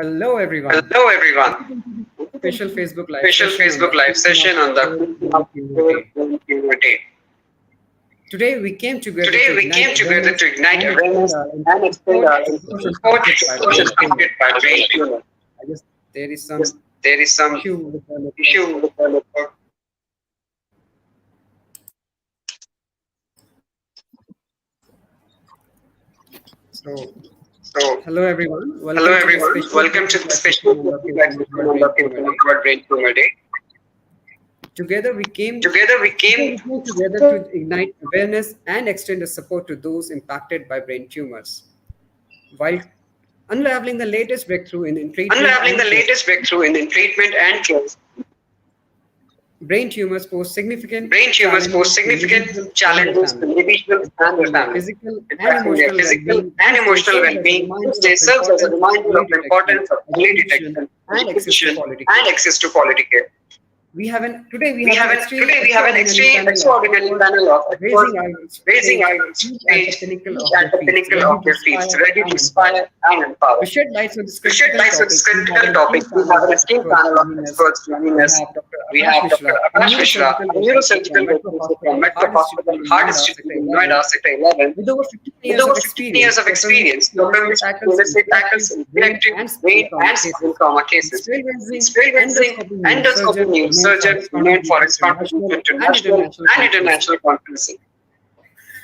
Hello, everyone. Hello everyone. Special Facebook Live Special session on Facebook the live evening of session on the World Tumor Day. Tumor Day. Today, we came together to Today we ignite came together awareness to ignite and extend awareness our and extend support our to those support impacted by to those brain tumor. impacted by brain tumor. I guess there is Yes, some there is some issue with the network. issue with the network. So, So, hello, everyone. hello Welcome to the everyone. special Welcome to Facebook the Live special session on the Facebook live occasion of session World on the Brain Tumor occasion of Day. World Brain Tumor Day. Together, we came Together we Today, came we came together to ignite awareness and extend the support to those impacted by brain tumors, while unraveling the latest breakthrough in treatment unraveling and the cure. latest breakthrough in treatment and cure. Brain tumors pose significant Brain tumors pose challenges to individual individuals and their challenges to families, individuals and their impacting their families, physical and impacting their emotional physical well-being. and This day emotional serves as a well-being. reminder This day of the serves as a importance of reminder early of the detection, importance of early education, detection, and access to education, quality and care. access to quality care. Today we We have an have an today we have an extraordinary extraordinary panel of panel of experts experts raising our raising stage, our each at the stage, pinnacle each of at their the fields, pinnacle ready of to their fields, inspire ready to and empower. inspire and empower. To shed light on this To shed critical light on topic, this we have critical an topic, esteemed we panel have an of esteemed experts panel of joining us. experts joining We us. have Dr. We Akash have Dr. Mishra, a Akash Mishra, neurosurgical a researcher neurosurgical from Metro researcher from Hospital, Metro Heart Institute Hospital, in Heart Noida, Institute Sector in 11. Noida, Sector 11. With over 15 With years of over 15 years experience, of Dr. experience, Mishra Dr. tackles Mishra infective, tackles brain, infective and spinal brain trauma and spinal cases. trauma His cases. His trailblazing trailblazing endoscopy endoscopy neurosurgeon remains for neurosurgeon his remained for contributions his to national contribution to and national international and conferences. international conferences.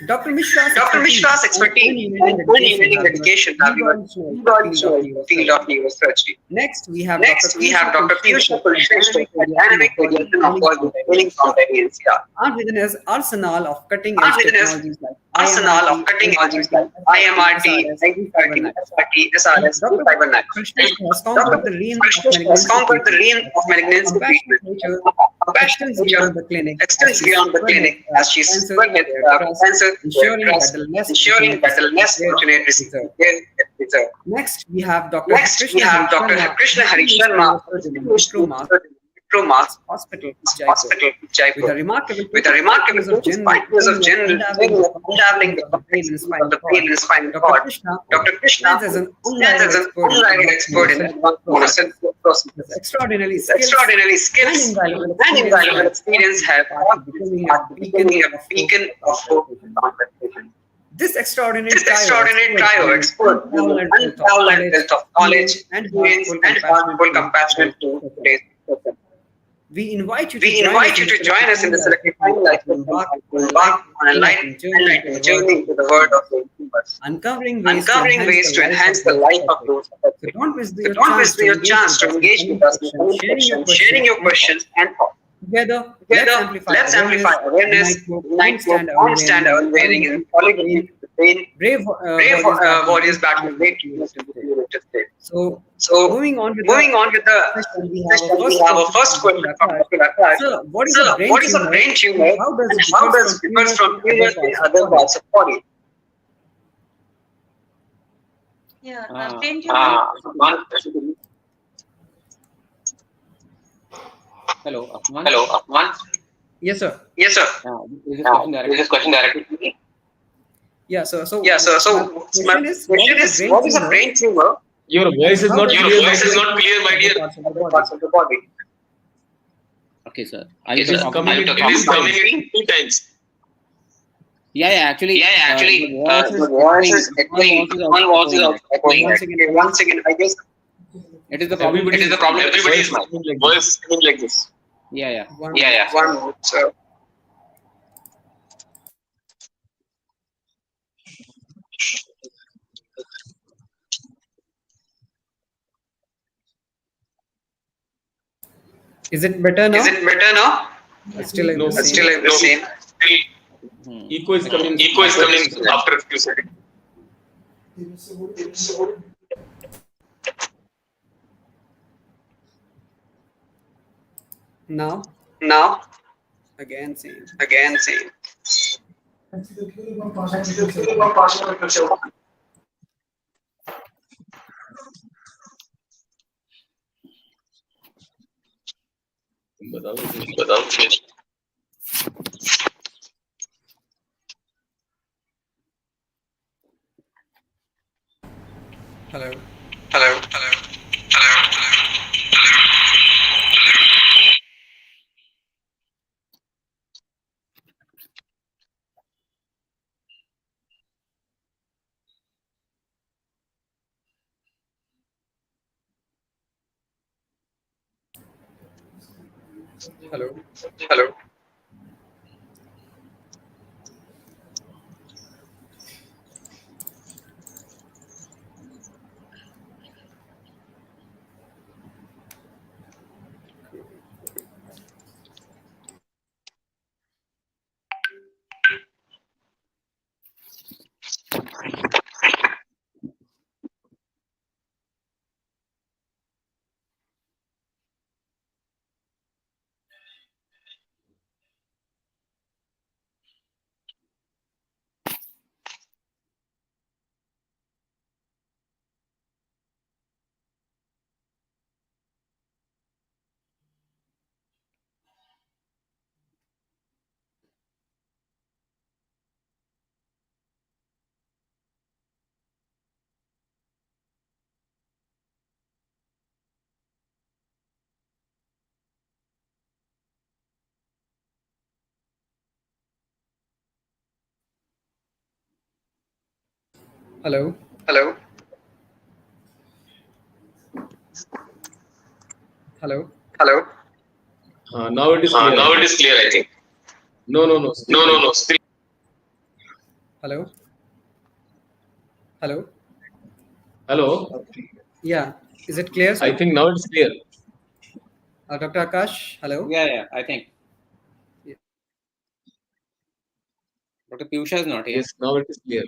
Dr. Mishra's Dr. expertise Mishra's and expertise unwavering and dedication unwavering have given dedication have given revolutionized the field of revolutionized the field of neurosurgery. neurosurgery. Next, we have Dr. Next, we have Piyusha Dr. Kulshrestha, Piyusha a Kulshrestha, dynamic a radiation dynamic oncologist radiation hailing from oncologist Delhi, hailing from NCR. Delhi, NCR. Armed with an arsenal of Armed cutting-edge with an technologies like arsenal of IMRT, cutting technologies IMRT, like IMRT, SRT, IMRT, 359. SRT, SRS, Dr. 259. Kulshrestha has Dr. conquered the realm of Kulshrestha has malignancy conquered the treatment. realm of Her malignancy compassionate treatment. nature Compassionate extends nature beyond the clinic as extends she beyond the spearheads clinic as she cancer spearheads care trust, cancer care ensuring that trust, the less ensuring fortunate that the receive the less care fortunate they receive the deserve. care they deserve. Next, we have Dr. Next, we Krishna Hari have Dr. Sharma, Krishna Hari distinguished Sharma, neurosurgeon in distinguished Metro Metro Hospital, Jaipur, Hospital, with a Jaipur, remarkable with a 25 remarkable years of 25 general years of training and general unraveling training the and unraveling complexities the of the brain and complexities of spinal the cord. brain and spinal Dr. cord. Krishna Dr. Krishna stands as an stands unrivaled as an expert in unrivaled advanced expert in neurosurgical advanced procedures. neurosurgical His procedures. extraordinary His skills extraordinary and skills invaluable and experience invaluable have taught experience his have path to taught his becoming a path to beacon becoming a of hope beacon for of cancer hope patients. for cancer patients. This extraordinary This trio extraordinary expert trio brings expert unparalleled wealth of unparalleled knowledge, wealth of knowledge, experience, and experience, heartful and compassion heartful to compassion today's to discussion. today's person. We invite you to We join us invite in you the to join us in the Selectifying Life Selectifying session Life as we session embark as we on a embark on a light enlightening journey into the enlightening world journey of into brain the world of tumors, the universe, uncovering ways to uncovering enhance the ways to lives enhance of the those life of affected. those So affected. don't miss So your don't chance miss to your engage chance with to us in engage with comment us in section, comment sharing your section, sharing questions your and questions thoughts. and thoughts. Together, let's Together, amplify let's amplify awareness, awareness, unite hope, unite and hope, stand and stand unwavering in the unwavering in solidarity of the solidarity brain, with the pain, brave brave warriors battling warriors great battling tumors in the great humans in cumulative the state. cumulative state. So, So, moving on with moving the on with the session, we have a session, we first have a question first from Dr. question from Akash. Dr. Akash. Sir, what is a Sir, brain what is a tumor brain and tumor how does and it how differ does from it differ tumors from in other tumors in parts of the other body? parts of the body? Brain tumor. Hello, Afman. Hello, Afman. Yes, sir. Yes, sir. This is question This directly. question directly to me. Yeah, sir. So, Yeah, sir. my So, my question is, what question is a is, brain what is a tumor brain tumor Your and voice is how not does your it clear, differ my voice is dear. from not clear, my other dear. parts of the Other body? parts of the body. Okay, sir. Are Okay, you sir. It is talking? coming Are you in talking? two It is coming times. in two times. Actually, Yeah, actually, the voice the is voice echoing. is One echoing. voice is One also voice is echoing. also echoing. Once again, Okay, once again, I guess It is the problem. Everybody it is the problem. Everybody's voice is like this. voice is like this. Yeah. one Yeah, minute, yeah. sir. One minute, sir. Is it better now? Is it better now? Still like No. the same. Still like the same. Still, Echo is coming. echo is after coming a second. after a few seconds. Now, Now, again, same. again, same. बताओ फिर. Hello. Hello. Hello. Hello. Hello. Hello. Hello. Hello. Now it is clear, I Now it think. is clear, I think. No, still No, not. no. Still. Hello. Hello. Hello. Yeah. Is it clear, I sir? think now it's clear. Dr. Akash, hello. Yeah, I think Yeah. Dr. Piyusha is not here. Yes, now it is clear.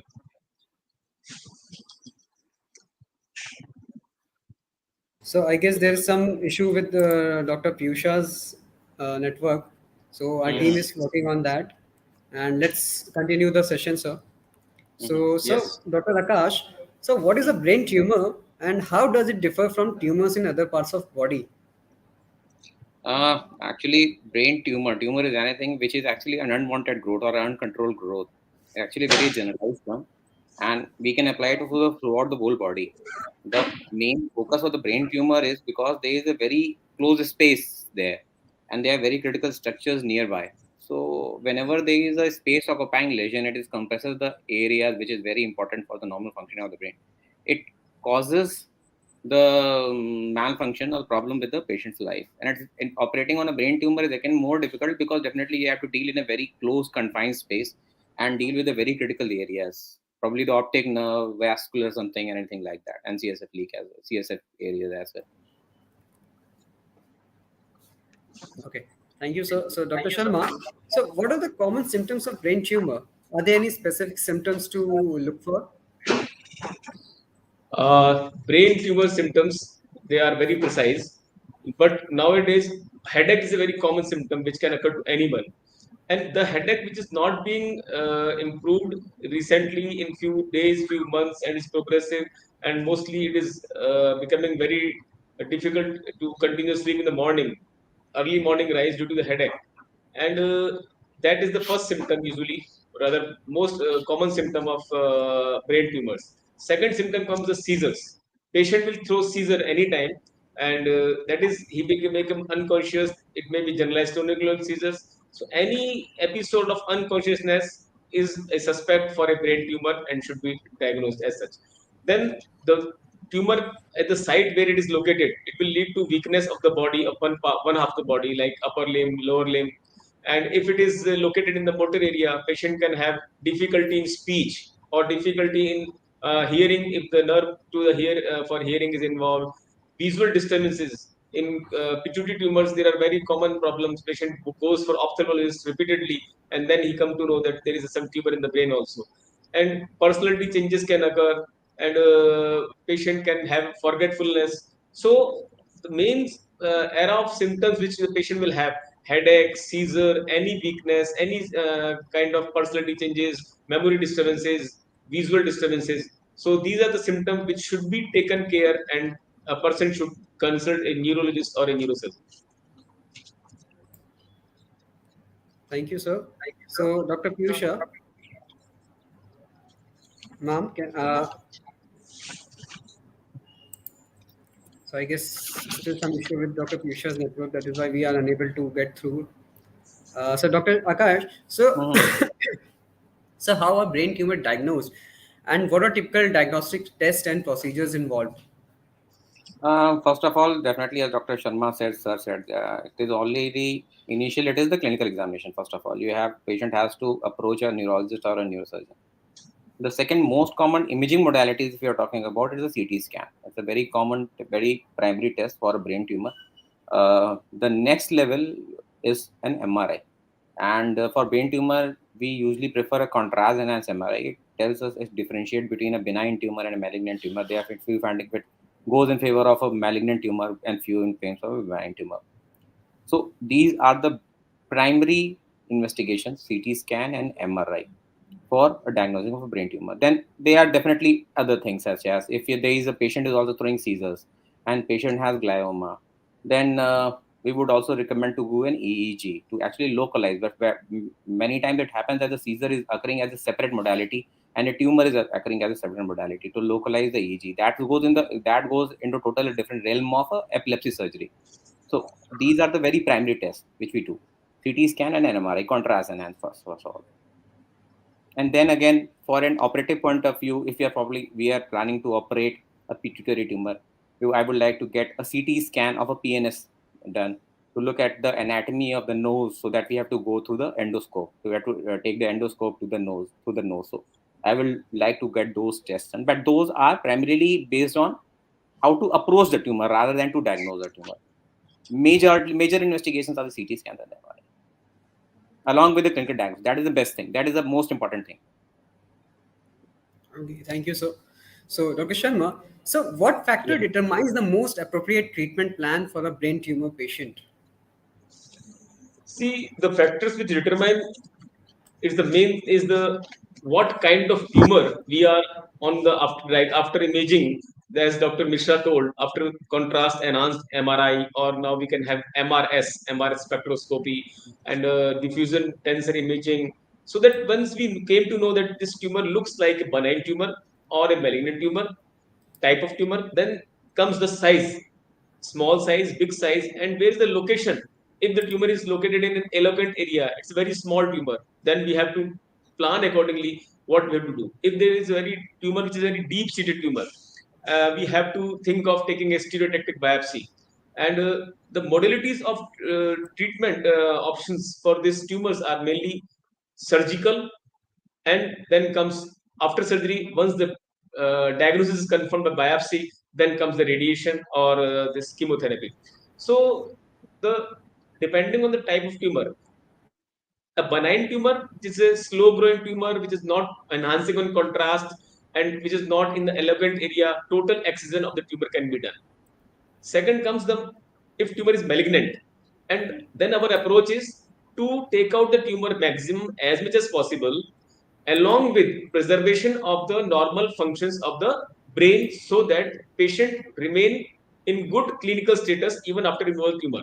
So I guess there is some issue with Dr. Piyusha's network. So our team is working on that. And let's continue the session, sir. So, Yes. Dr. Akash, so what is a brain tumor and how does it differ from tumors in other parts of body? Actually, brain tumor is anything which is actually an unwanted growth or uncontrolled growth. Actually, very generalized term, and we can apply it throughout the whole body. The main focus of the brain tumor is because there is a very close space there, and there are very critical structures nearby. So, whenever there is a space occupying lesion, it is compresses the areas which is very important for the normal functioning of the brain. It causes the malfunction or problem with the patient's life. And operating on a brain tumor is again more difficult because definitely you have to deal in a very close confined space and deal with the very critical areas, probably the optic nerve, vascular something, and anything like that, and CSF leak as well, CSF areas as well. Okay, thank you, sir. So, Dr. Sharma, so what are the common symptoms of brain tumor? Are there any specific symptoms to look for? Brain tumor symptoms, they are very precise. But nowadays, headache is a very common symptom which can occur to anyone. And the headache which is not being improved recently in few days, few months, and is progressive, and mostly it is becoming very difficult to continue sleep in the morning, early morning rise due to the headache. And that is the first symptom usually, rather most common symptom of brain tumors. Second symptom comes the seizures. Patient will throw seizure anytime, and that is he become unconscious. It may be generalized tonic seizures. So any episode of unconsciousness is a suspect for a brain tumor and should be diagnosed as such. Then the tumor at the site where it is located, it will lead to weakness of the body of one half the body, like upper limb, lower limb. And if it is located in the motor area, patient can have difficulty in speech or difficulty in hearing if the nerve to the for hearing is involved. Visual disturbances in pituitary tumors, there are very common problems. Patient who goes for ophthalmologist repeatedly, and then he come to know that there is some tumor in the brain also. And personality changes can occur, and patient can have forgetfulness. So the main era of symptoms which the patient will have: headache, seizure, any weakness, any kind of personality changes, memory disturbances, visual disturbances. So these are the symptoms which should be taken care, and a person should consult a neurologist or a neurosurgeon. Thank you, sir. So, Dr. Piyusha, ma'am, so I guess still some issue with Dr. Piyusha's network. That is why we are unable to get through. So, Dr. Akash, so Mhm. so how are brain tumor diagnosed, and what are typical diagnostic tests and procedures involved? First of all, definitely, as Dr. Sharma said, sir said, it is only the initial. It is the clinical examination. First of all, you have patient has to approach a neurologist or a neurosurgeon. The second most common imaging modalities, if you are talking about, is a CT scan. It's a very common, very primary test for a brain tumor. The next level is an MRI. And for brain tumor, we usually prefer a contrast enhanced MRI. It tells us it differentiate between a benign tumor and a malignant tumor. They are few finding it goes in favor of a malignant tumor and few in favor of a benign tumor. So these are the primary investigations: CT scan and MRI for a diagnosing of a brain tumor. Then there are definitely other things, such as if there is a patient is also throwing seizures and patient has glioma, then we would also recommend to do an EEG to actually localize. But many times it happens that the seizure is occurring as a separate modality and a tumor is occurring as a separate modality. To localize the EEG, that goes into totally different realm of epilepsy surgery. So these are the very primary tests which we do: CT scan and MRI, contrast enhanced first of all. And then again, for an operative point of view, if we are planning to operate a pituitary tumor, I would like to get a CT scan of a PNS done to look at the anatomy of the nose, so that we have to go through the endoscope. We have to take the endoscope to the nose, through the nose. So I will like to get those tests done, but those are primarily based on how to approach the tumor rather than to diagnose the tumor. Major investigations are the CT scans and MRI, along with the clinical diagnosis. That is the best thing. That is the most important thing. Okay, thank you. So Dr. Sharma, so what factor Yeah. determines the most appropriate treatment plan for a brain tumor patient? See, the factors which determine is the main is the what kind of tumor we are on the after, right after imaging, as Dr. Mishra told, after contrast enhanced MRI, or now we can have MRS spectroscopy, and diffusion tensor imaging, so that once we came to know that this tumor looks like a benign tumor or a malignant tumor type of tumor, then comes the size, small size, big size, and where is the location. If the tumor is located in an elegant area, it's a very small tumor, then we have to plan accordingly what we have to do. If there is a very tumor which is a very deep seated tumor, we have to think of taking a stereotactic biopsy. And the modalities of treatment options for these tumors are mainly surgical, and then comes after surgery. Once the diagnosis is confirmed by biopsy, then comes the radiation or this chemotherapy. So the depending on the type of tumor, a benign tumor, which is a slow growing tumor, which is not enhancing on contrast, and which is not in the elegant area, total excision of the tumor can be done. Second comes the if tumor is malignant, and then our approach is to take out the tumor maximum as much as possible, along with preservation of the normal functions of the brain, so that patient remain in good clinical status even after removal tumor.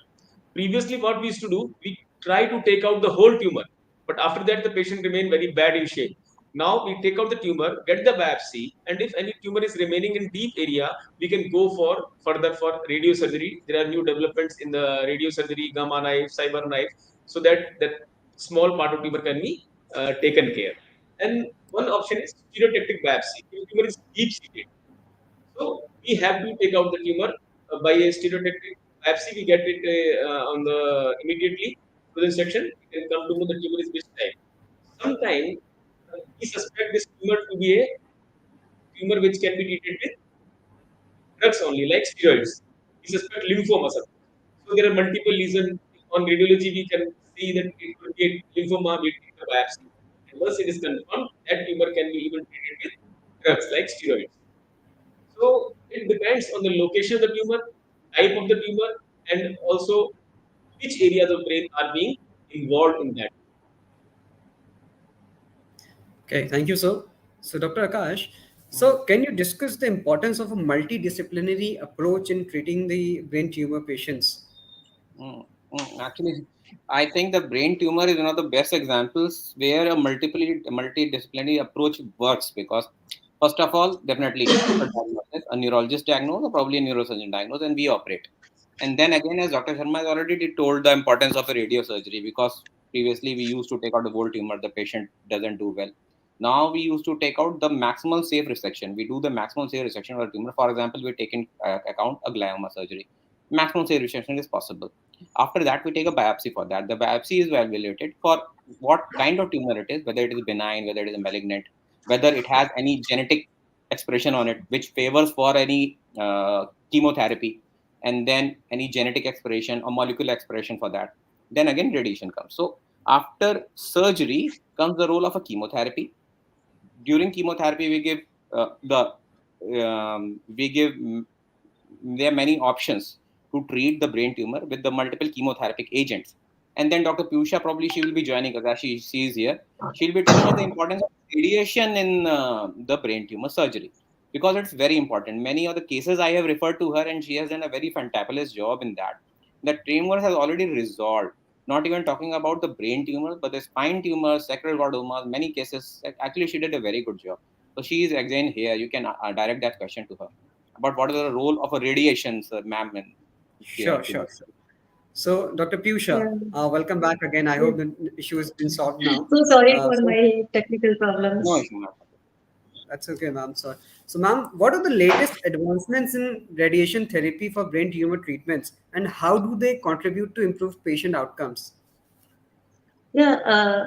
Previously, what we used to do, we try to take out the whole tumor, but after that the patient remain very bad in shape. Now we take out the tumor, get the biopsy, and if any tumor is remaining in deep area, we can go for further for radiosurgery. There are new developments in the radiosurgery, gamma knife, cyber knife, so that that small part of tumor can be taken care. And one option is stereotactic biopsy. If tumor is deep seated, so we have to take out the tumor by a stereotactic biopsy. We get it on the immediately within section. We can come to know the tumor is which type. Sometimes we suspect this tumor to be a tumor which can be treated with drugs only, like steroids. We suspect lymphoma. So there are multiple lesions. On radiology, we can see that it could be a lymphoma. We take the biopsy, and once it is confirmed, that tumor can be even treated with drugs like steroids. So it depends on the location of the tumor, type of the tumor, and also which areas of brain are being involved in that. Okay, thank you, sir. So, Dr. Akash, Mm, so can you discuss the importance of a multidisciplinary approach in treating the brain tumor patients? Actually, I think the brain tumor is one of the best examples where a multidisciplinary approach works, because first of all, definitely a diagnosis, a neurologist diagnose or probably a neurosurgeon diagnose, and we operate. And then again, as Dr. Sharma has already told, the importance of a radiosurgery, because previously we used to take out the whole tumor, the patient doesn't do well. Now we used to take out the maximal safe resection. We do the maximal safe resection of a tumor. For example, we take in account a glioma surgery. Maximum safe resection is possible. After that, we take a biopsy for that. The biopsy is evaluated for what kind of tumor it is, whether it is benign, whether it is malignant, whether it has any genetic expression on it, which favors for any chemotherapy, and then any genetic expression or molecular expression for that. Then again, radiation comes. So after surgery comes the role of a chemotherapy. During chemotherapy we give the we give there are many options to treat the brain tumor with the multiple chemotherapeutic agents. And then Dr. Pusha, probably she will be joining us as she is here. She'll be telling us the importance of radiation in the brain tumor surgery, because it's very important. Many of the cases I have referred to her, and she has done a very fantabulous job in that. The tumor has already resolved. Not even talking about the brain tumors, but the spine tumors, sacral tumors, many cases. Actually, she did a very good job. So she is again here. You can direct that question to her about what is the role of a radiation, sir, ma'am, in Sure, tumor. sure, sure. So, Dr. Piyusha, Yeah. welcome back again. I Yes. hope the issue has been solved now. So sorry for So, my technical No problems. issue, ma'am. that's okay, ma'am. So, ma'am, what are the latest advancements in radiation therapy for brain tumor treatments, and how do they contribute to improved patient outcomes? Yeah,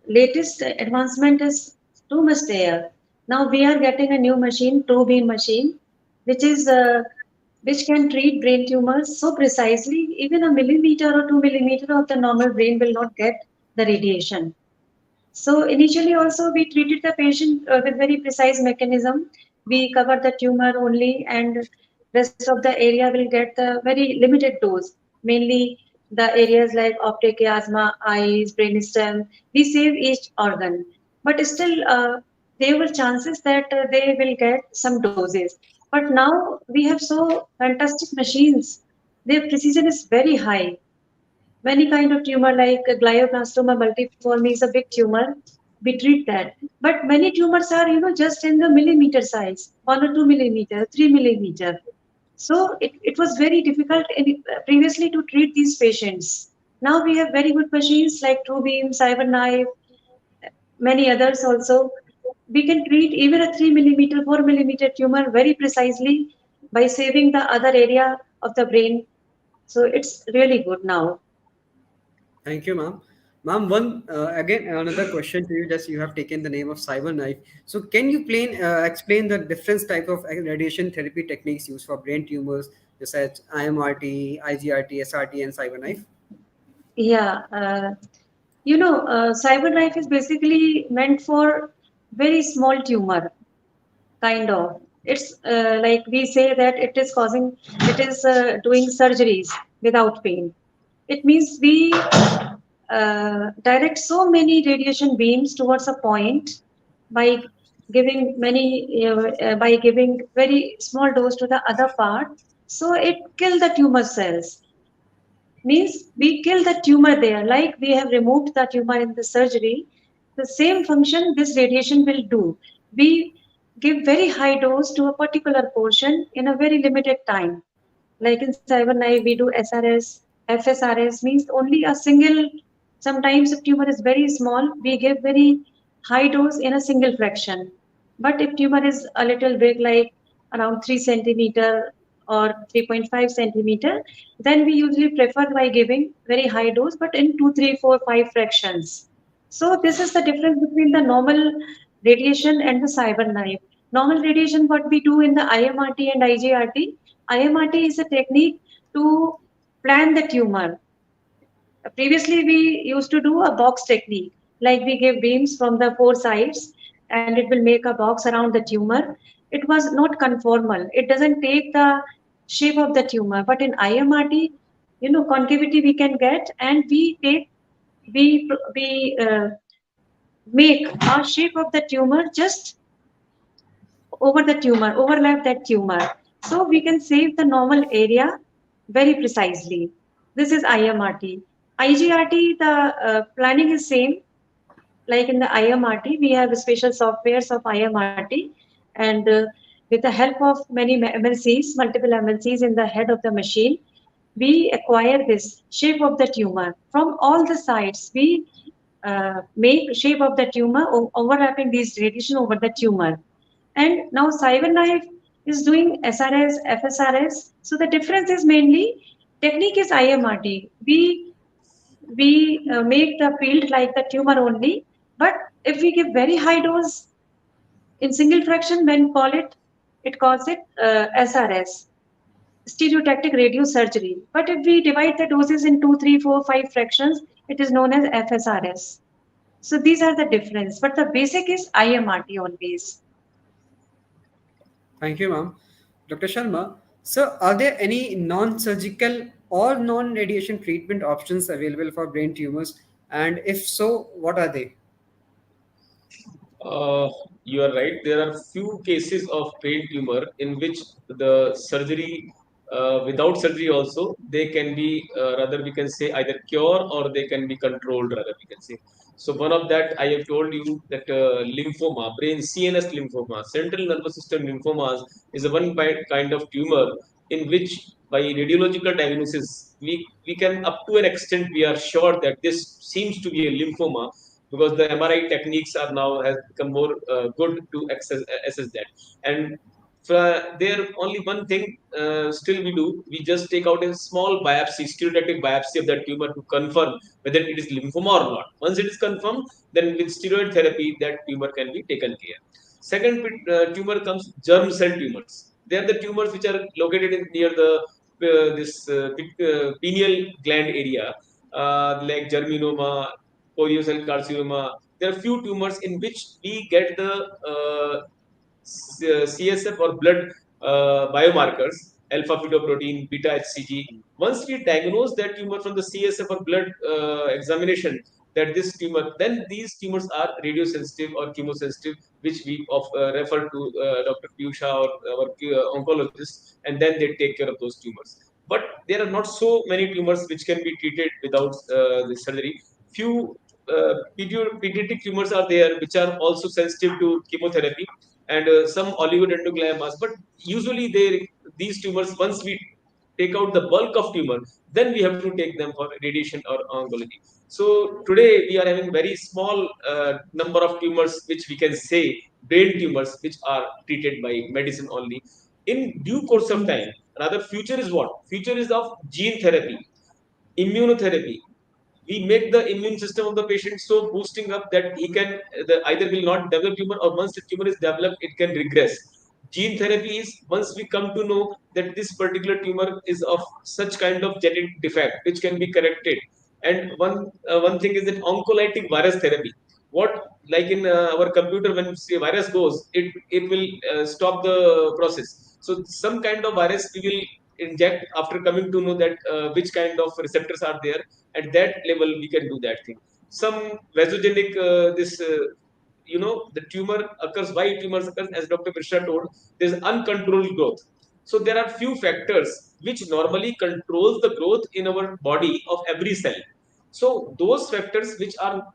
latest advancement is too much there. Now we are getting a new machine, two beam machine, which is which can treat brain tumors so precisely, even a millimeter or 2 millimeter of the normal brain will not get the radiation. So initially also we treated the patient with very precise mechanism. We cover the tumor only and rest of the area will get the very limited dose. Mainly the areas like optic chiasma, eyes, brainstem. We save each organ. But still there were chances that they will get some doses. But now we have so fantastic machines. Their precision is very high. Many kind of tumor like glioblastoma multiforme is a big tumor. We treat that. But many tumors are, just in the millimeter size, 1 or 2 millimeter, 3 millimeter. So it was very difficult previously to treat these patients. Now we have very good machines like TrueBeam, CyberKnife, many others also. We can treat even a 3 millimeter, 4 millimeter tumor very precisely by saving the other area of the brain. So it's really good now. Thank you, ma'am. Ma'am, one again another question to you. Just you have taken the name of cyberknife. So, can you explain the different type of radiation therapy techniques used for brain tumors, besides IMRT, IGRT, SRT, and cyberknife? Yeah, cyberknife is basically meant for very small tumor, kind of. It's like we say that it is doing surgeries without pain. It means we direct so many radiation beams towards a point by by giving very small dose to the other part, so it kill the tumor cells. Means we kill the tumor there, like we have removed the tumor in the surgery. The same function this radiation will do. We give very high dose to a particular portion in a very limited time. Like in cyberknife, we do SRS, FSRS means only a single. Sometimes if tumor is very small, we give very high dose in a single fraction. But if tumor is a little big, like around 3 centimeter or 3.5 centimeter, then we usually prefer by giving very high dose, but in 2, 3, 4, 5 fractions. So this is the difference between the normal radiation and the cyber knife. Normal radiation, what we do in the IMRT and IGRT. IMRT is a technique to plan the tumor. Previously, we used to do a box technique, like we give beams from the four sides and it will make a box around the tumor. It was not conformal. It doesn't take the shape of the tumor. But in IMRT, concavity we can get, and we make a shape of the tumor just over the tumor, overlap that tumor. So we can save the normal area very precisely. This is IMRT. IGRT, the planning is same. Like in the IMRT, we have special softwares of IMRT, and with the help of many MLCs, multiple MLCs in the head of the machine, we acquire this shape of the tumor from all the sides. We make shape of the tumor, overlapping these radiation over the tumor. And now cyberknife is doing SRS, FSRS. So the difference is mainly technique is IMRT. We make the field like the tumor only, but if we give very high dose in single fraction, when call it, it calls it SRS, stereotactic radiosurgery. But if we divide the doses in 2, 3, 4, 5 fractions, it is known as FSRS. So these are the difference, but the basic is IMRT always. Thank you, ma'am. Dr. Sharma, so are there any non-surgical or non-radiation treatment options available for brain tumors? And if so, what are they? Uh, you are right. There are few cases of brain tumor in which the surgery, without surgery also, they can be rather we can say either cure or they can be controlled. Rather we can say. So one of that I have told you that lymphoma, brain CNS lymphoma, central nervous system lymphomas is a one kind of tumor in which by radiological diagnosis we can up to an extent we are sure that this seems to be a lymphoma because the MRI techniques are now has become more good to assess that. And there only one thing still we do. We just take out a small biopsy, stereotactic biopsy of that tumor to confirm whether it is lymphoma or not. Once it is confirmed, then with steroid therapy, that tumor can be taken care. Second tumor comes germ cell tumors. They are the tumors which are located near the this pineal gland area, like germinoma, cell carcinoma. There are few tumors in which we get the CSF or blood biomarkers, alpha fetoprotein, beta HCG. Once we diagnose that tumor from the CSF or blood examination, that this tumor, then these tumors are radiosensitive or chemosensitive, which we refer to Dr. Piyusha or our oncologist, and then they take care of those tumors. But there are not so many tumors which can be treated without the surgery. Few pediatric tumors are there which are also sensitive to chemotherapy and some oligodendrogliomas. But usually these tumors, once we take out the bulk of tumor, then we have to take them for radiation or oncology. So today we are having very small number of tumors which we can say brain tumors which are treated by medicine only. In due course of time, rather future is what? Future is of gene therapy, immunotherapy. We make the immune system of the patient so boosting up that he can either will not develop tumor, or once the tumor is developed it can regress. Gene therapy is once we come to know that this particular tumor is of such kind of genetic defect which can be corrected. And one thing is that oncolytic virus therapy. What, like in our computer, when say virus goes, it will stop the process. So some kind of virus we will inject after coming to know that which kind of receptors are there. At that level we can do that thing. Some vasogenic this the tumor occurs. Why tumors occurs? As Dr. Mishra told, there's uncontrolled growth. So there are few factors which normally controls the growth in our body of every cell. So those factors which are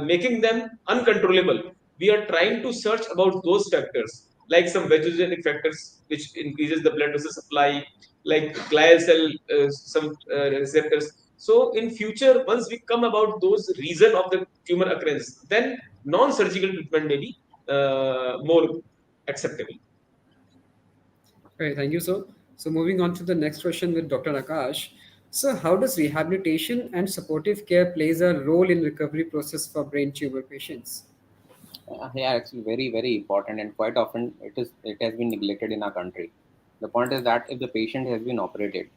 making them uncontrollable, we are trying to search about those factors, like some vasogenic factors which increases the blood vessel supply, like glial cell some receptors. So in future, once we come about those reason of the tumor occurrence, then non-surgical treatment may be more acceptable. Okay, thank you, sir. So moving on to the next question with Dr. Akash. So how does rehabilitation and supportive care plays a role in recovery process for brain tumor patients? Yeah, actually, very, very important, and quite often it has been neglected in our country. The point is that if the patient has been operated,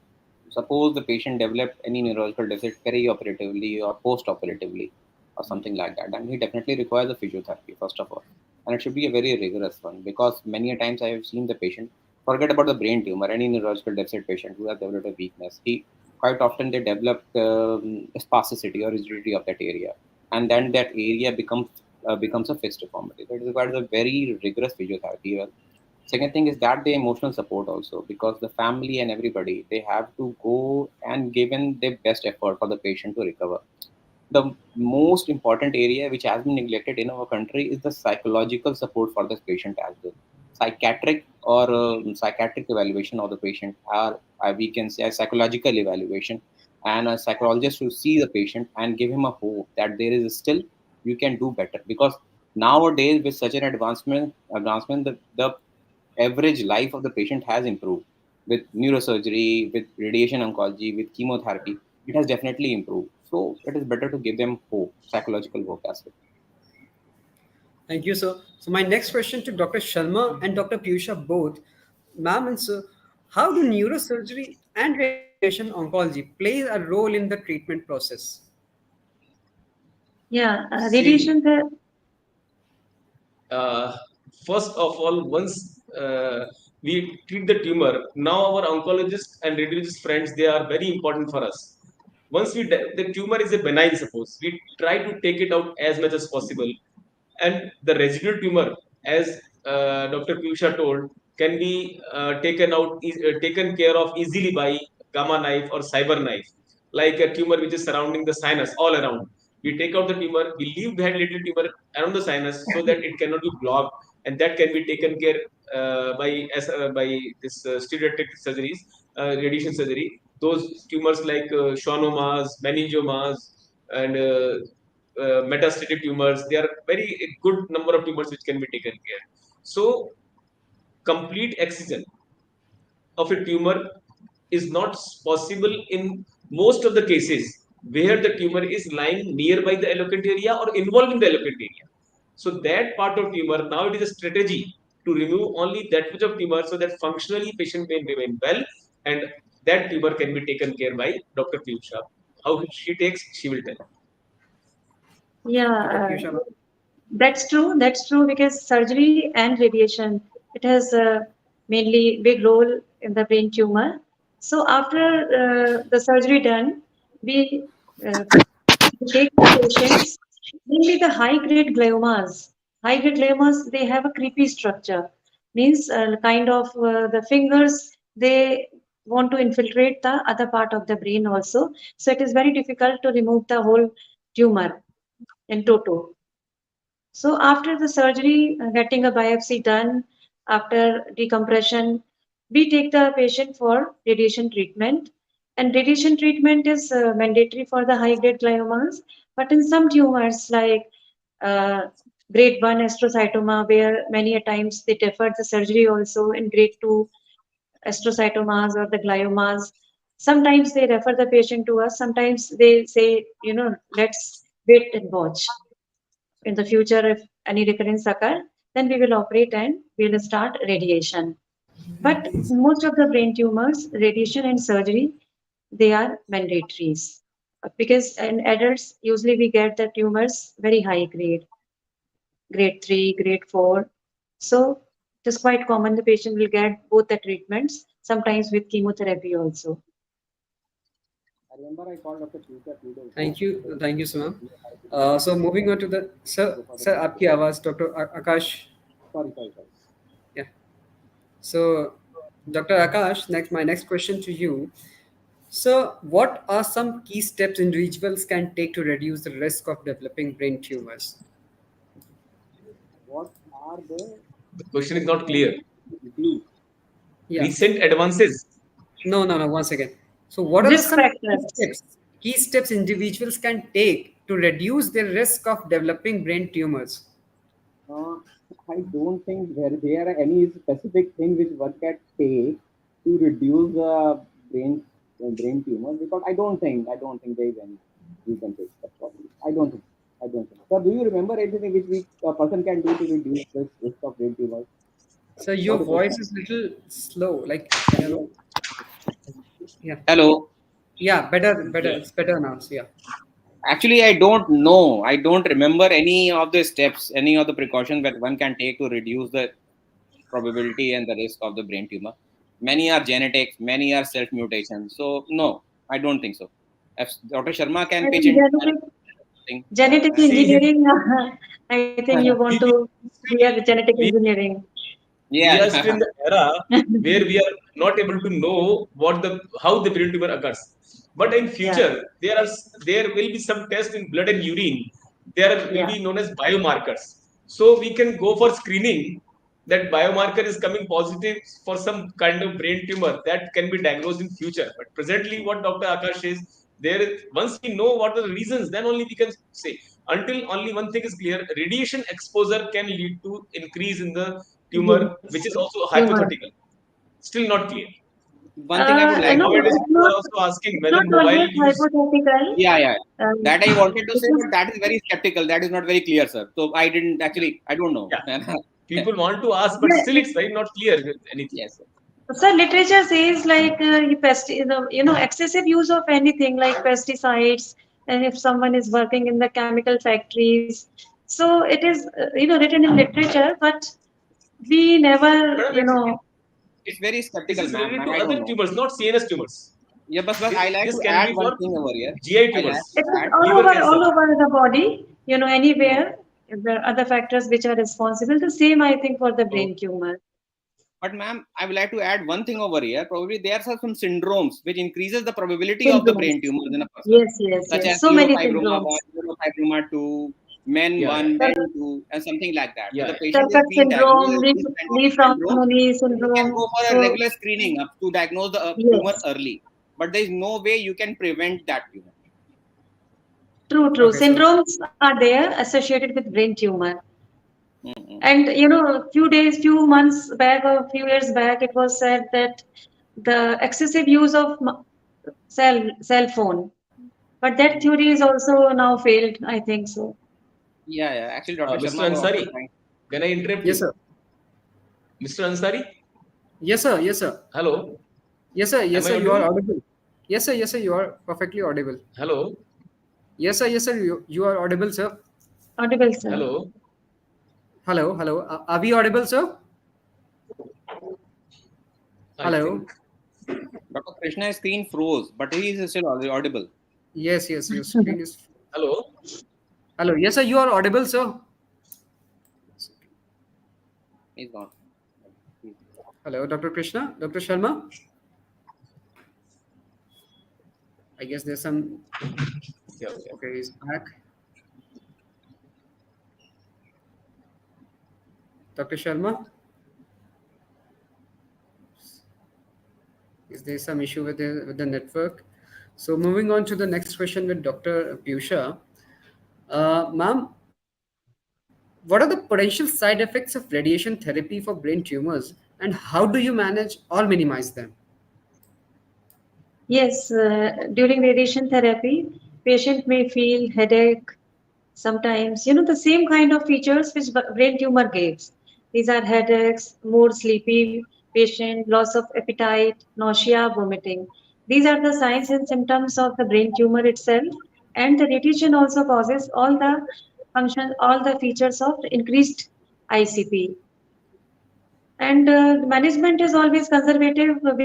suppose the patient developed any neurological deficit peri-operatively or post-operatively or something like that, then he definitely requires a physiotherapy first of all, and it should be a very rigorous one, because many a times I have seen the patient forget about the brain tumor, any neurological deficit patient who has developed a weakness. He quite often they develop spasticity or rigidity of that area, and then that area becomes a fixed deformity. That requires a very rigorous physiotherapy. Second thing is that the emotional support also, because the family and everybody they have to go and given their best effort for the patient to recover. The most important area which has been neglected in our country is the psychological support for this patient as well. Psychiatric or psychiatric evaluation of the patient, or we can say a psychological evaluation, and a psychologist to see the patient and give him a hope that there is still you can do better. Because nowadays with such an advancement, the average life of the patient has improved with neurosurgery, with radiation oncology, with chemotherapy. It has definitely improved. So it is better to give them hope, psychological hope as well. Thank you, sir. So my next question to Dr. Sharma and Dr. Piyusha both, ma'am and sir, how do neurosurgery and radiation oncology play a role in the treatment process? Yeah, See, radiation. uh, first of all, once we treat the tumor, now our oncologists and radiologist friends, they are very important for us. Once the tumor is a benign, suppose we try to take it out as much as possible, and the residual tumor, as Dr. Piyusha told, can be taken care of easily by gamma knife or cyber knife, like a tumor which is surrounding the sinus all around. We take out the tumor, we leave behind little tumor around the sinus so that it cannot be blocked, and that can be taken care by this stereotactic surgeries, radiation surgery. Those tumors like schwannomas, meningiomas, and metastatic tumors. There are very good number of tumors which can be taken care. So complete excision of a tumor is not possible in most of the cases where the tumor is lying nearby the allocant area or involved in the allocant area. So that part of tumor, now it is a strategy to remove only that much of tumor so that functionally patient may remain well, and that tumor can be taken care by Dr. Piyusha. How she takes, she will tell. Yeah, Dr. Piyusha, ma'am. that's true. That's true because surgery and radiation, it has mainly big role in the brain tumor. So after the surgery done, we uh, take the patients, mainly the high-grade gliomas. High-grade gliomas, they have a creepy structure. Means kind of the fingers, they want to infiltrate the other part of the brain also. So it is very difficult to remove the whole tumor in toto. So after the surgery, getting a biopsy done, after decompression, we take the patient for radiation treatment. And radiation treatment is mandatory for the high-grade gliomas. But in some tumors like uh, grade 1 astrocytoma, where many a times they deferred the surgery also in grade 2 astrocytomas or the gliomas, sometimes they refer the patient to us. Sometimes they say, let's wait and watch in the future if any recurrence occur, then we will operate and we will start radiation. But most of the brain tumors, radiation and surgery, they are mandatories. Because in adults, usually we get the tumors very high grade, grade 3, grade 4. So it is quite common the patient will get both the treatments, sometimes with chemotherapy also. I remember I called Dr. Future 2 days ago. Thank you, sir, ma'am. So moving on to the sir, आपकी आवाज, Dr. Akash. Sorry. Yeah. So, Dr. Akash, my next question to you. So, what are some key steps individuals can take to reduce the risk of developing brain tumors? What are the The question is not clear. clues? Yeah. Recent advances. No. Once again. So, what are the Risk some factors. key steps individuals can take to reduce their risk of developing brain tumors? Uh, I don't think there are any specific thing which one can take to reduce brain tumor, because I don't think there is any we can take. That's probably I don't think. So do you remember anything which a person can do to reduce this risk of brain tumor? So, your Not a voice question. is little slow. Like, I don't know. Yeah. Hello. Yeah. Better. Yeah. It's better now. So, yeah. Actually, I don't know. I don't remember any of the steps, any of the precautions that one can take to reduce the probability and the risk of the brain tumor. Many are genetics, many are self mutations. So no, I don't think so. If Dr. Sharma can I pitch think in something. genetic See, engineering, I think you want we, to clear the genetic we, engineering. we Yeah, are still in the era where we are not able to know how the brain tumor occurs. But in Yeah, future, there will be some tests in blood and urine. There will yeah. be known as biomarkers. So we can go for screening. That biomarker is coming positive for some kind of brain tumor that can be diagnosed in future. But presently, what Dr. Akash says, Once we know what are the reasons, then only we can say. Until only one thing is clear: radiation exposure can lead to increase in the tumor, which Yes, is also tumor. hypothetical, still not clear. One thing I would And like No, to nowadays add. it's people not. are also asking It's whether not mobile always use. hypothetical. Yeah, yeah. That I wanted to say, Because but that is very skeptical. That is not very clear, sir. So I didn't actually. I don't know. Yeah, people want to ask, but yeah, still it's very not clear with anything. Yes, sir. so literature says like excessive use of anything like pesticides, and if someone is working in the chemical factories, so it is written in literature, but we never Madam, It's very this skeptical, is ma'am. related Ma'am, to I other don't know. tumors, not CNS tumors. Yeah, but I like This to can add be one for thing over here. GI I like tumors, to it is add. liver all cancer. over the body, No, anywhere. The other factors which are responsible, the same I think for the So brain tumor but ma'am, I would like to add one thing over here. Probably there are some syndromes which increases the probability of the syndromes. brain tumors in a person, Yes, yes, such yes, as so many neurofibroma syndromes. 1, neurofibroma 2, men yeah, 1, yeah, men 2, and something like that. If yeah, the yeah. patient is Turkot being diagnosed syndrome, with Lee this kind of Lee syndromes, Fraumeni you can syndrome. go for a So regular screening up to diagnose the tumor yes, early. But there is no way you can prevent that tumor. true, true. Okay, so Syndromes are there associated with brain tumor. Mm-mm. And few months back or a few years back, it was said that the excessive use of cell phone, but that theory is also now failed. I think so. Yeah, yeah. Actually, Dr. Mr. Sharma was Ansari, also trying. can I interrupt yes, you? sir. Mr. Ansari, Yes, sir. Yes, sir. hello, Yes, sir. am Yes, I sir. You are audible? audible. Yes, sir. Yes, sir. You are perfectly audible. Hello, Yes, sir. Yes, sir. You are audible, sir. Audible, sir. hello. Hello. Hello. Are we audible, sir? I Hello. think. Dr. Krishna's screen froze, but he is still audible. Yes, yes. Your screen is. Hello. Hello. Yes, sir. You are audible, sir. He's gone. He's- Hello, Dr. Krishna. Dr. Sharma. I guess there's some. Yeah, okay. Okay, he's back. Dr. Sharma. Is there some issue with the network? So moving on to the next question with Dr. Piyusha. Ma'am, what are the potential side effects of radiation therapy for brain tumors, and how do you manage or minimize them? Yes, during radiation therapy, patient may feel headache sometimes, the same kind of features which brain tumor gives. These are headaches, more sleepy patient, loss of appetite, nausea, vomiting. These are the signs and symptoms of the brain tumor itself. And the radiation also causes all the features of increased ICP. And management is always conservative. We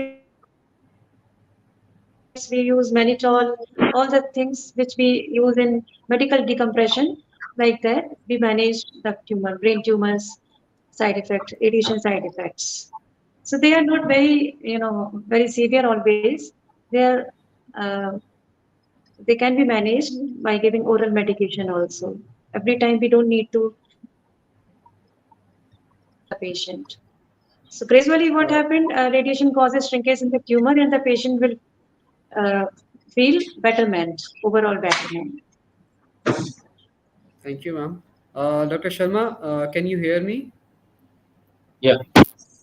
use steroids, we use mannitol, all the things which we use in medical decompression. Like that, we manage the tumor, brain tumors side effect, radiation side effects. So they are not very severe always. They are, uh, they can be managed by giving oral medication also. Every time we don't need to the patient. So gradually, what Uh, happened? Radiation causes shrinkage in the tumor, and the patient will uh, feel betterment, overall betterment. Thank you, ma'am. Dr. Sharma, can you hear me? Yeah,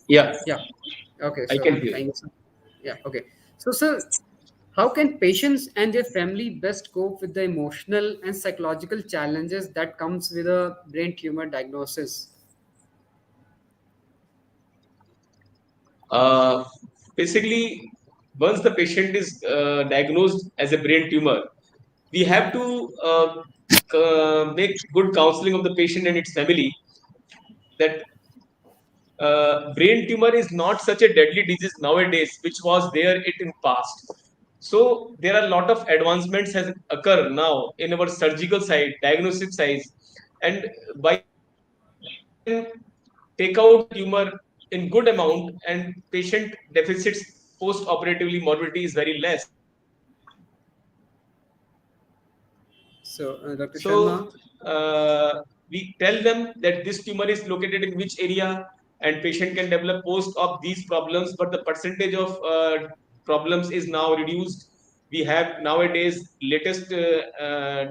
yeah, Yeah. Okay. I So can hear. thank you, sir. Yeah. Okay. So, sir, how can patients and their family best cope with the emotional and psychological challenges that comes with a brain tumor diagnosis? Uh, Basically, once the patient is diagnosed as a brain tumor, we have to make good counseling of the patient and its family, that brain tumor is not such a deadly disease nowadays, which was there it in past. So there are a lot of advancements has occur now in our surgical side, diagnostic side, and by that we can take out the tumor in good amount, and patient deficits post operatively morbidity is very less. So, Dr. So Sharma, we tell them that this tumor is located in which area, and patient can develop post of these problems, but the percentage of problems is now reduced. We have nowadays latest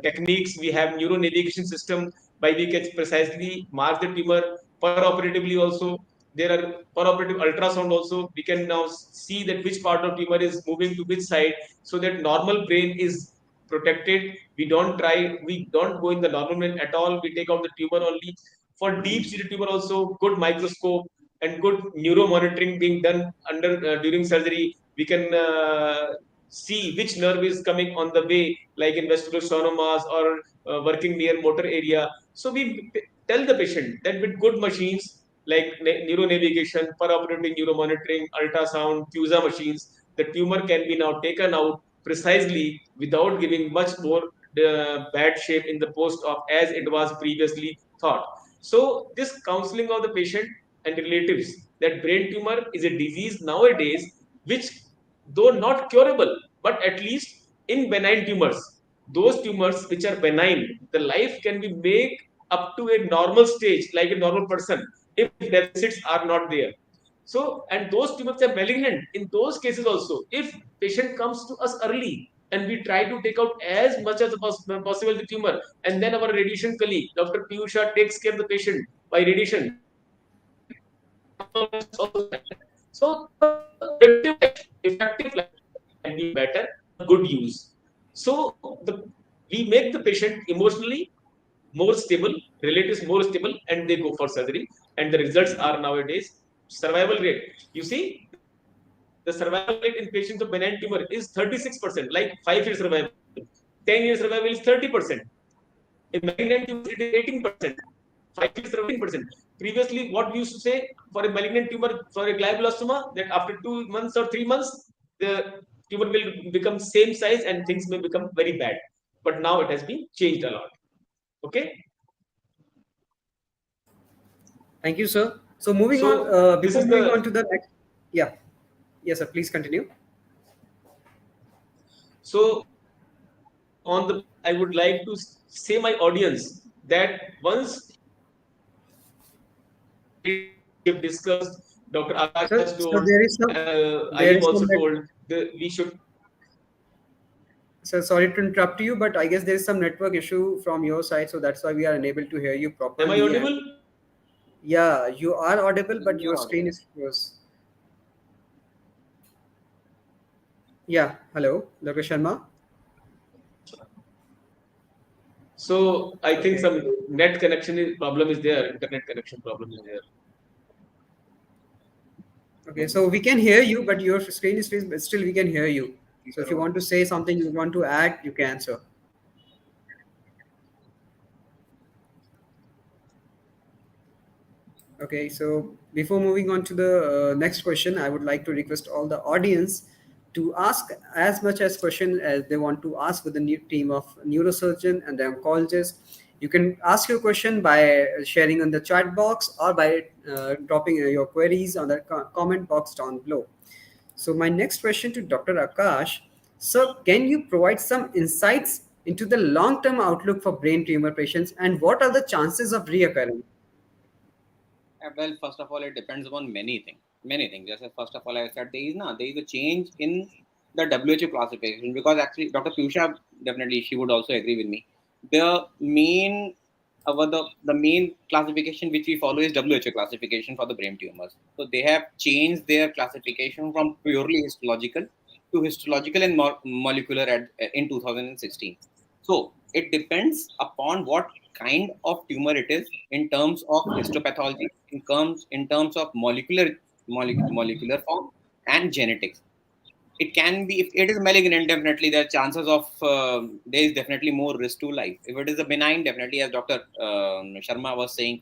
techniques. We have neuro navigation system by which it precisely mark the tumor operatively. Also, there are operative ultrasound also. We can now see that which part of tumor is moving to which side, so that normal brain is protected. We don't go in the normal brain at all. We take out the tumor only. For deep seated tumor also, good microscope and good neuro monitoring being done under during surgery. We can see which nerve is coming on the way, like in vestibular sonomas or working near motor area. So we tell the patient that with good machines like neuro navigation, perioperative neuro monitoring, ultrasound, CUSA machines, the tumor can be now taken out precisely without giving much more bad shape in the post-op as it was previously thought. So this counseling of the patient and relatives that brain tumor is a disease nowadays which, though not curable, but at least in benign tumors, those tumors which are benign, the life can be made up to a normal stage like a normal person if deficits are not there. So, and those tumors are malignant. In those cases also, if patient comes to us early and we try to take out as much as possible the tumor, and then our radiation colleague, Dr. Piyusha, takes care of the patient by radiation, so the effective life can be better, good use. So we make the patient emotionally more stable, relatives more stable, and they go for surgery. And the results are nowadays survival rate. You see, the survival rate in patients of benign tumor is 36%, like 5 years survival. 10 years survival is 30%. In malignant tumors, it is 18%. 5 years survival is 18%. Previously, what we used to say for a malignant tumor, for a glioblastoma, that after 2 months or 3 months, the tumor will become same size and things may become very bad. But now it has been changed a lot. Okay. Thank you, sir. So moving on, So this before is moving on the to the next, yeah, yes, sir. Please continue. so on the I would like to say my audience that once we have discussed, Dr. Akash has So told, there is some, I there have is also some. told that we should. So sorry to interrupt you, but I guess there is some network issue from your side, so that's why we are unable to hear you Am I properly. And audible? yeah, you are audible, but You're your screen audible. is closed. Yeah, hello, Dr. Sharma. So I think Okay, some net connection problem is there, internet connection problem is there. okay. So we can hear you, but your screen is freeze, but still we can hear you. So if you want to say something, you want to add, you can, sir. Okay, so before moving on to the next question, I would like to request all the audience to ask as much as question as they want to ask with the new team of neurosurgeon and the oncologist. You can ask your question by sharing in the chat box or by dropping your queries on the comment box down below. So my next question to Dr. Akash, sir, can you provide some insights into the long-term outlook for brain tumor patients and what are the chances of reoccurrence? Well, first of all, it depends upon many things. Many things. Just as first of all, I said there is a change in the WHO classification because actually Dr. Piyusha definitely she would also agree with me. The main the main classification which we follow is WHO classification for the brain tumors. So they have changed their classification from purely histological to histological and molecular in 2016. So it depends upon what kind of tumor it is in terms of histopathology, in terms of molecular form and genetics. It can be if it is malignant, definitely there are chances of there is definitely more risk to life. If it is a benign, definitely as Dr. Sharma was saying,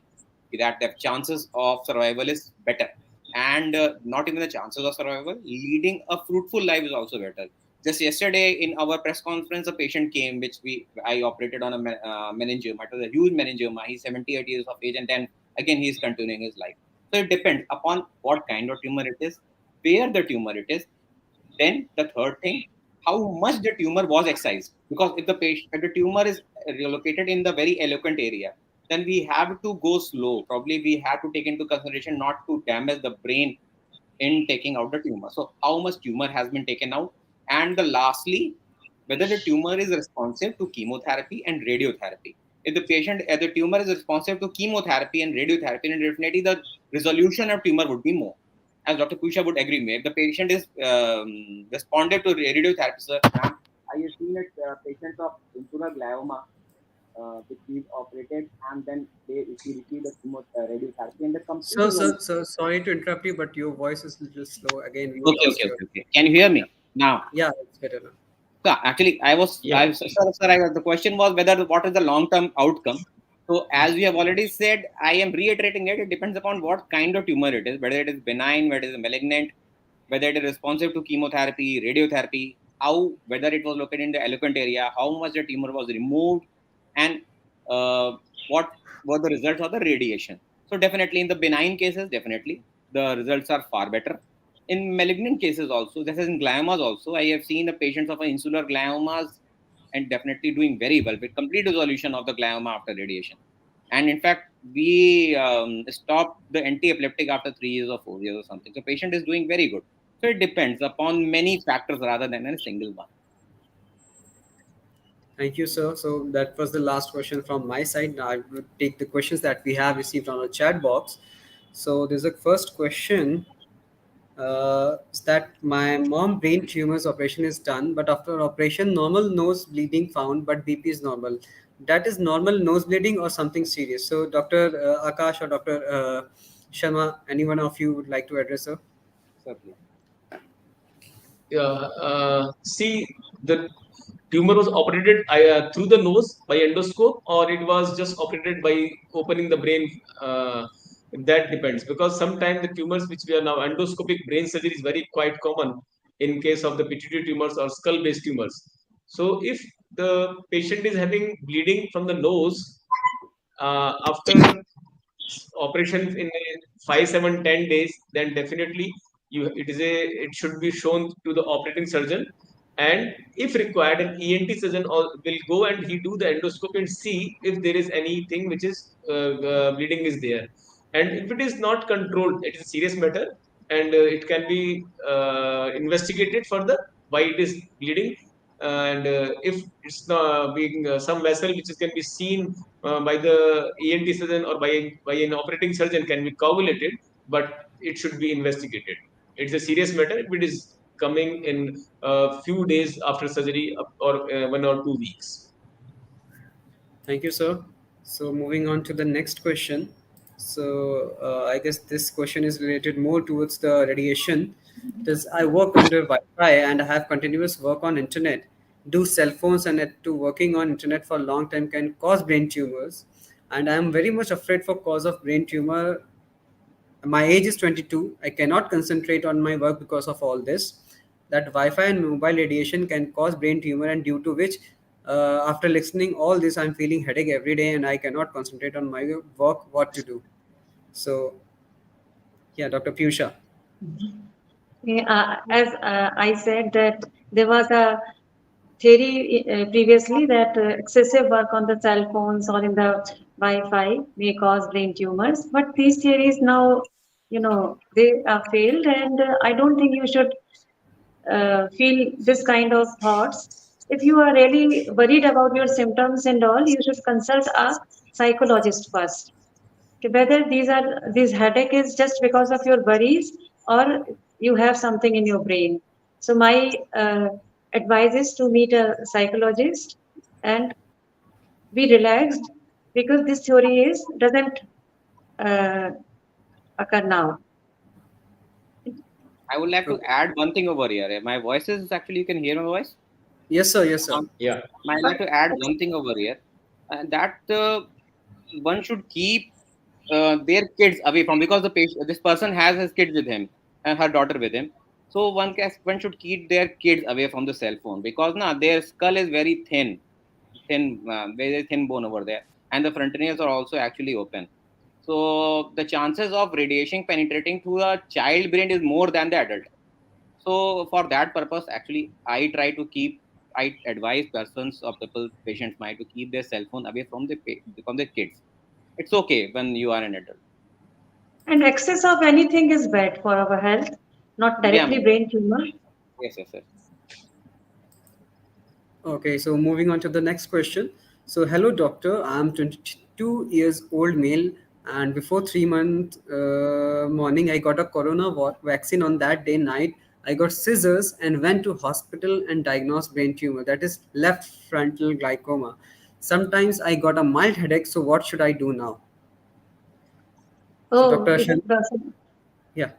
that the chances of survival is better, and not even the chances of survival, leading a fruitful life is also better. Just yesterday in our press conference, a patient came which I operated on a meningioma. It was a huge meningioma. He's 78 years of age, and then again he is continuing his life. So it depends upon what kind of tumor it is, where the tumor it is. Then the third thing, how much the tumor was excised. Because if the tumor is relocated in the very eloquent area, then we have to go slow. Probably we have to take into consideration not to damage the brain in taking out the tumor. So how much tumor has been taken out? And the lastly, whether the tumor is responsive to chemotherapy and radiotherapy. If the tumor is responsive to chemotherapy and radiotherapy, then definitely the resolution of tumor would be more. As Dr. Pusha would agree with, if the patient is responded to radiotherapy, sir, I have seen it patients of insular glioma, which is operated and then she received the radiotherapy and the complete resolution. Sorry to interrupt you, but your voice is a little slow. Again, we Okay, lost okay, your. okay, okay. Can you hear Yeah, me now? yeah, it's better now. So actually, Yeah. the question was whether what is the long-term outcome. So as we have already said, I am reiterating it. It depends upon what kind of tumor it is, whether it is benign, whether it is malignant, whether it is responsive to chemotherapy, radiotherapy, whether it was located in the eloquent area, how much the tumor was removed, and uh, what were the results of the radiation. So definitely in the benign cases, definitely the results are far better. In malignant cases also, this is in gliomas also, I have seen the patients of insular gliomas and definitely doing very well with complete resolution of the glioma after radiation. And in fact, we stopped the anti-epileptic after 3 years or 4 years or something. So patient is doing very good. So it depends upon many factors rather than a single one. Thank you, sir. So that was the last question from my side. Now I will take the questions that we have received on the chat box. So there's a first question. Is that my mom brain tumors operation is done, but after operation, normal nose bleeding found, but BP is normal. That is normal nose bleeding or something serious? So, Dr. Akash or Dr. Sharma, any one of you would like to address her? So please. See, the tumor was operated through the nose by endoscope, or it was just operated by opening the brain. That depends, because sometimes the tumors which we are now endoscopic brain surgery is very quite common in case of the pituitary tumors or skull based tumors. So if the patient is having bleeding from the nose after operation in a 5, 7, 10 days, then definitely it should be shown to the operating surgeon, and if required, an ENT surgeon will go and he do the endoscopy and see if there is anything which is bleeding is there. And if it is not controlled, it is a serious matter, and it can be investigated further why it is bleeding. And if it's not being some vessel which can be seen by the ENT surgeon or by an operating surgeon can be coagulated, but it should be investigated. It's a serious matter if it is coming in a few days after surgery, or 1 or 2 weeks. Thank you, sir. So, moving on to the next question. So, I guess this question is related more towards the radiation. Does I work under Wi-Fi and I have continuous work on internet? Do cell phones and to working on internet for a long time can cause brain tumors? And I am very much afraid for cause of brain tumor. My age is 22. I cannot concentrate on my work because of all this. That Wi-Fi and mobile radiation can cause brain tumor, and due to which, after listening all this, I'm feeling headache every day, and I cannot concentrate on my work. What to do? So, yeah, Dr. Pusha. Yeah, as I said that there was a theory previously that excessive work on the cell phones or in the Wi-Fi may cause brain tumors, but these theories now, they are failed, and I don't think you should feel this kind of thoughts. If you are really worried about your symptoms and all, you should consult a psychologist first. Okay, whether these headache is just because of your worries or you have something in your brain. So my advice is to meet a psychologist and be relaxed, because this theory is doesn't uh, occur now. I would like to Okay. add one thing over here. My voice is actually, you can hear my voice. Yes, sir. Yes, sir. Um, Yeah. I'd like to add one thing over here, that one should keep their kids away from, because this person has his kids with him and her daughter with him. So one should keep their kids away from the cell phone, because their skull is very very thin bone over there, and the front ears are also actually open. So the chances of radiation penetrating to a child brain is more than the adult. So for that purpose, actually, I advise persons or people, patients might to keep their cell phone away from from the kids. It's okay when you are an adult. And excess of anything is bad for our health, not Yeah, directly ma'am. brain tumor. Yes, yes, yes. Okay, so moving on to the next question. So, hello, doctor. I'm 22 years old male, and before 3 months morning, I got a vaccine. On that day night, I got scissors and went to hospital and diagnosed brain tumor. That is left frontal glaucoma. Sometimes I got a mild headache. So, what should I do now? So, Oh, Doctor is it Ashan, possible? yeah,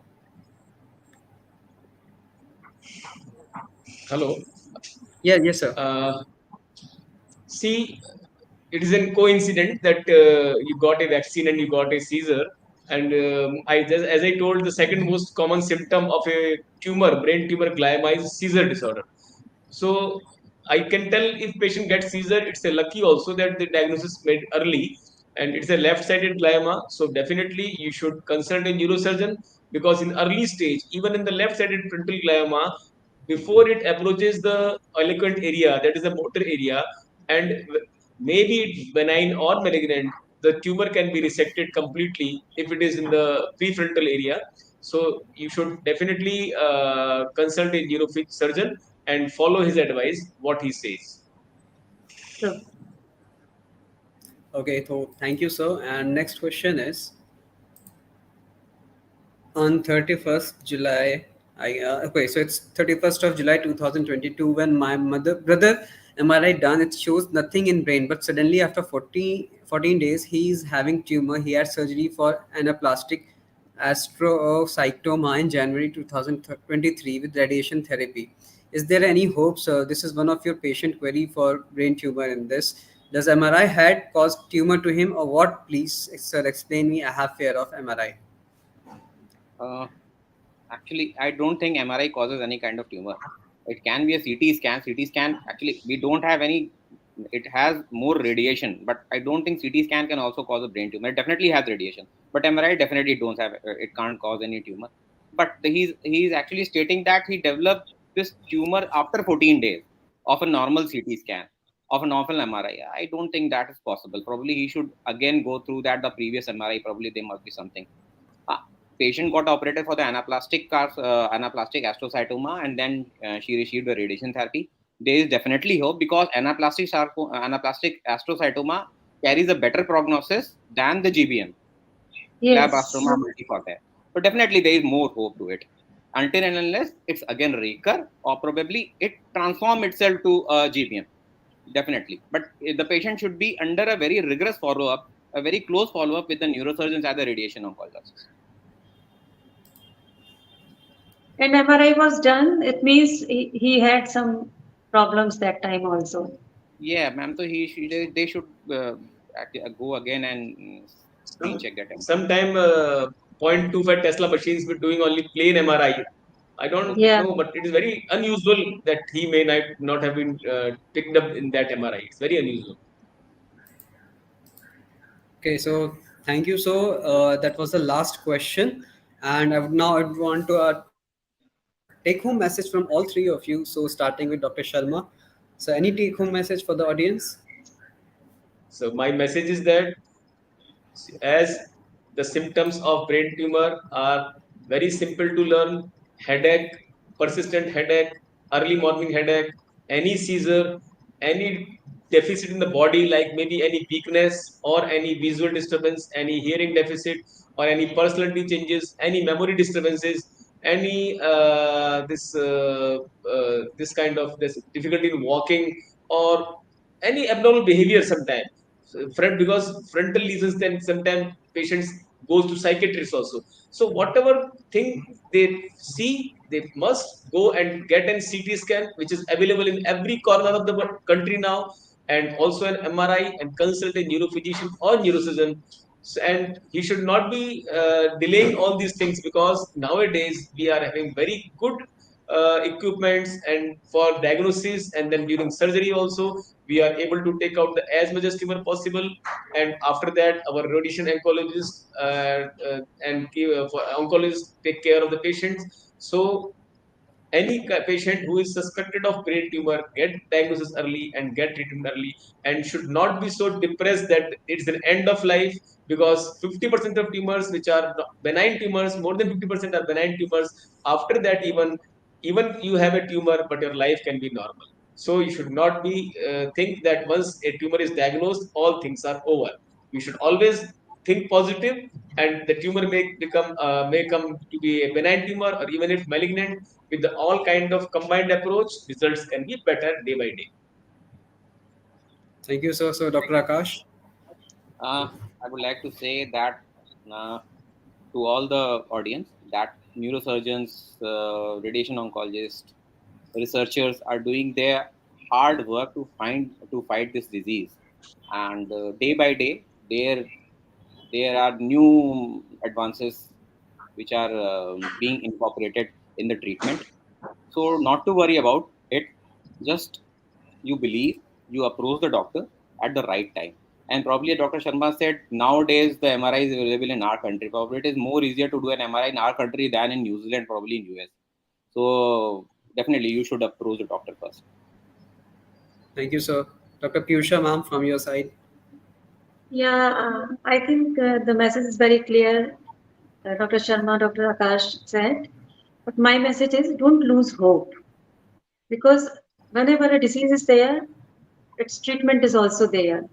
Hello. yeah, yes, sir. Uh, See, it is a coincidence that you got a vaccine and you got a seizure. And I just, as I told, the second most common symptom of a tumor, brain tumor glioma, is seizure disorder. So I can tell if patient gets seizure, it's a lucky also that the diagnosis made early, and it's a left-sided glioma. So definitely you should consult a neurosurgeon, because in early stage, even in the left-sided frontal glioma, before it approaches the eloquent area, that is the motor area, and maybe it's benign or malignant, the tumor can be resected completely if it is in the prefrontal area. So you should definitely consult a neurosurgeon and follow his advice, what he says. True. Okay, so thank you, sir. And next question is, on 31st July, okay, so it's 31st of July 2022 when my brother MRI done. It shows nothing in brain, but suddenly after 14 days, he's having tumor. He had surgery for anaplastic astrocytoma in January 2023 with radiation therapy. Is there any hope, sir? This is one of your patient query for brain tumor in this. Does MRI had caused tumor to him or what? Please, sir, explain me. I have fear of MRI. Uh, Actually, I don't think MRI causes any kind of tumor. It can be a CT scan. CT scan, actually, we don't have any. It has more radiation, but I don't think CT scan can also cause a brain tumor. It definitely has radiation, but MRI definitely don't have. It can't cause any tumor. But he's actually stating that he developed this tumor after 14 days of a normal CT scan, of a normal MRI. I don't think that is possible. Probably he should again go through that the previous MRI. Probably there must be something. uh, Patient got operated for the anaplastic astrocytoma, and then she received the radiation therapy. There is definitely hope because anaplastic astrocytoma carries a better prognosis than the GBM, glioblastoma Yes. multiforme. So definitely there is more hope to it. Until and unless it's again recur, or probably it transform itself to a GBM. Definitely, but the patient should be under a very rigorous follow up, a very close follow up with the neurosurgeons and the radiation oncologists. And MRI was done. It means he had some problems that time also. Yeah, ma'am. So they should go again and recheck that MRI. Sometime 0.25 Tesla machines were doing only plain MRI. I don't Okay. Yeah. know, but it is very unusual that he may not have been picked up in that MRI. It's very unusual. Okay, so thank you. So that was the last question, and I would want to take-home message from all three of you. So starting with Dr. Sharma. So any take-home message for the audience? So my message is that, as the symptoms of brain tumor are very simple to learn: headache, persistent headache, early morning headache, any seizure, any deficit in the body, like maybe any weakness or any visual disturbance, any hearing deficit, or any personality changes, any memory disturbances, any this kind of this difficulty in walking, or any abnormal behavior sometimes. So, because frontal lesions, then sometimes patients goes to psychiatrists also. So whatever thing they see, they must go and get an CT scan, which is available in every corner of the country now, and also an MRI, and consult a neurophysician or neurosurgeon. And he should not be delaying all these things, because nowadays we are having very good equipments and for diagnosis, and then during surgery also we are able to take out as much as tumor possible. And after that, our radiation oncologist and for oncologists take care of the patients. So any patient who is suspected of brain tumor get diagnosis early and get treatment early, and should not be so depressed that it's an end of life, because 50% of tumors which are benign tumors, more than 50% are benign tumors. After that, even you have a tumor, but your life can be normal. So you should not be think that once a tumor is diagnosed, all things are over. You should always think positive, and the tumor may come to be a benign tumor, or even if malignant, with the all kind of combined approach, results can be better day by day. Thank you, sir. So, Dr. Akash. I would like to say that uh, to all the audience that neurosurgeons, radiation oncologists, researchers are doing their hard work to fight this disease, and day by day there are new advances which are being incorporated in the treatment. So not to worry about it, just you believe, you approach the doctor at the right time. And probably Dr. Sharma said nowadays the MRI is available in our country. Probably it is more easier to do an MRI in our country than in New Zealand, probably in US. So definitely you should approach the doctor first. Thank you, sir. Dr. Piyusha, ma'am, from your side. Yeah, I think the message is very clear. Dr. Sharma, Dr. Akash said. But my message is don't lose hope because whenever a disease is there, its treatment is also there.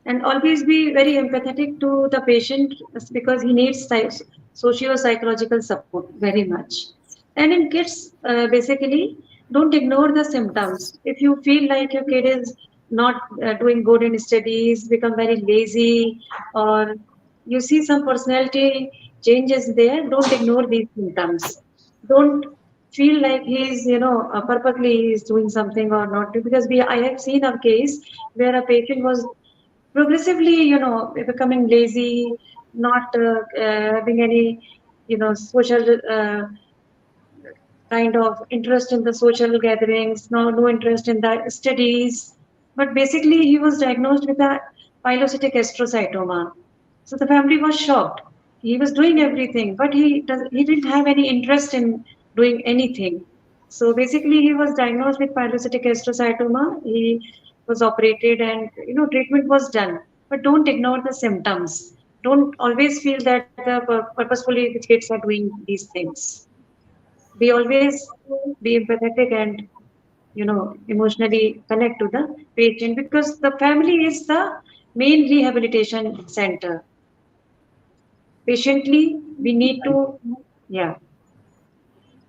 And always be very empathetic to the patient because he needs socio-psychological support very much. And in kids, basically, don't ignore the symptoms. If you feel like your kid is not doing good in studies, become very lazy, or you see some personality changes there, don't ignore these symptoms. Don't feel like he's, purposely he's doing something or not. Because I have seen a case where a patient was progressively, becoming lazy, not having any, social kind of interest in the social gatherings, no interest in the studies. But basically, he was diagnosed with a pilocytic astrocytoma. So the family was shocked. He was doing everything, but he didn't have any interest in doing anything. So basically, he was diagnosed with pilocytic astrocytoma. He was operated, and treatment was done. But don't ignore the symptoms. Don't always feel that purposefully the kids are doing these things. Be always be empathetic and emotionally connect to the patient because the family is the main rehabilitation center. Patiently we need to, yeah.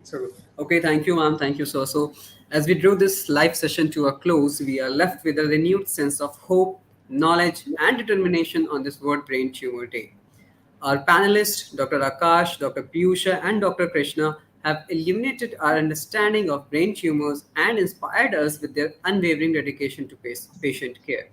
So, okay, thank you, ma'am. Thank you, sir. So, as we drew this live session to a close, we are left with a renewed sense of hope, knowledge, and determination on this World Brain Tumor Day. Our panelists, Dr. Akash, Dr. Piyusha, and Dr. Krishna, have illuminated our understanding of brain tumors and inspired us with their unwavering dedication to patient care.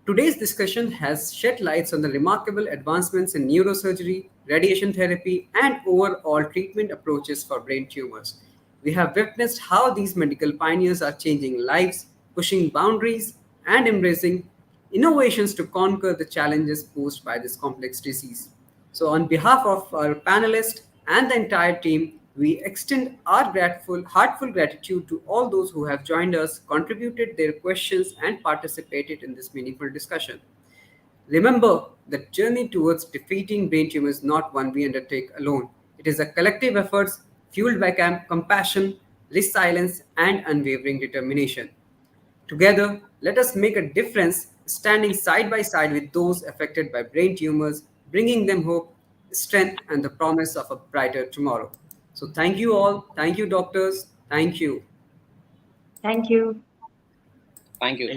Today's discussion has shed lights on the remarkable advancements in neurosurgery, radiation therapy, and overall treatment approaches for brain tumors. We have witnessed how these medical pioneers are changing lives, pushing boundaries, and embracing innovations to conquer the challenges posed by this complex disease. So, on behalf of our panelists and the entire team, we extend our heartful gratitude to all those who have joined us, contributed their questions, and participated in this meaningful discussion. Remember, the journey towards defeating brain tumor is not one we undertake alone. It is a collective effort fueled by compassion, resilience, and unwavering determination. Together, let us make a difference standing side by side with those affected by brain tumors, bringing them hope, strength, and the promise of a brighter tomorrow. So, thank you all. Thank you, doctors. Thank you. Thank you. Thank you.